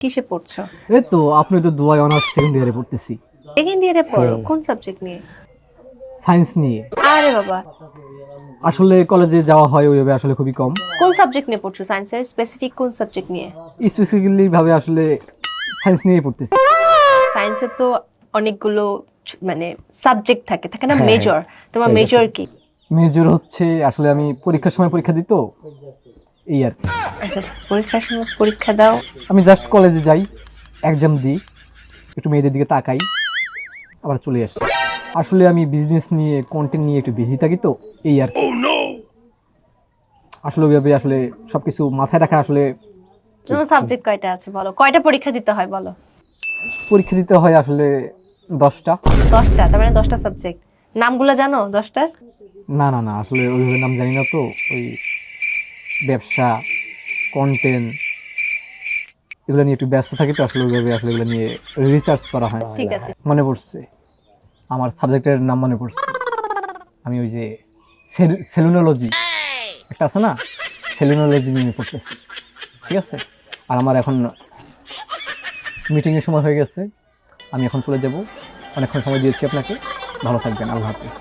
কিসে পড়ছো? এই তো আপনি তো দুবাই অনার্স সেকেন্ড ইয়ারে পড়তেছি। সেকেন্ড ইয়ারে পড়ো? কোন সাবজেক্ট নিয়ে? সায়েন্স নিয়ে। আরে বাবা, আসলে কলেজে যাওয়া হয় ওইভাবে আসলে খুবই কম। কোন সাবজেক্ট নিয়ে পড়ছো? সায়েন্সের স্পেসিফিক কোন সাবজেক্ট নিয়ে? স্পেসিফিক্যালি ভাবে আসলে সায়েন্স নিয়ে পড়তেছি। সায়েন্সে তো অনেকগুলো মানে সাবজেক্ট থাকে না, হ্যাঁ, মেজর। তোমার হ্যাঁ, মেজর কি? মেজর হচ্ছে আসলে আমি পরীক্ষার সময় পরীক্ষা দিত এই আর কি। আচ্ছা, পরীক্ষার সময় পরীক্ষা দাও? আমি জাস্ট কলেজে যাই, এক্সাম দিই, একটু মেয়েদের দিকে তাকাই, আবার চলে আসি। আসলে আমি বিজনেস নিয়ে কন্টেন্ট নিয়ে একটু বিজি থাকি তো এই আর কি। আসলে ওইভাবে আসলে সবকিছু মাথায় রাখা আসলে তোমার সাবজেক্ট কয়টা আছে বলো? কয়টা পরীক্ষা দিতে হয় বলো? পরীক্ষা দিতে হয় আসলে 10টা। 10টা? তার মানে 10টা সাবজেক্ট। নামগুলো জানো 10টার? না না না, আসলে ওইভাবে নাম জানি না তো। ওই ব্যবসা, কন্টেন্ট এগুলো নিয়ে একটু ব্যস্ত থাকি তো, আসলে ওইভাবে আসলে এগুলো নিয়ে রিসার্চ করা হয়। ঠিক আছে। মনে পড়ছে, আমার সাবজেক্টের নাম মনে পড়ছে। আমি ওই যে সেলুনোলজি একটা আছে না, সেলুনোলজি নিয়ে পড়তেছি। ঠিক আছে, আর আমার এখন মিটিংয়ের সময় হয়ে গেছে, আমি এখন চলে যাব। অনেকক্ষণ সময় দিয়েছি আপনাকে, ভালো থাকবেন, আল্লাহ হাফিজ।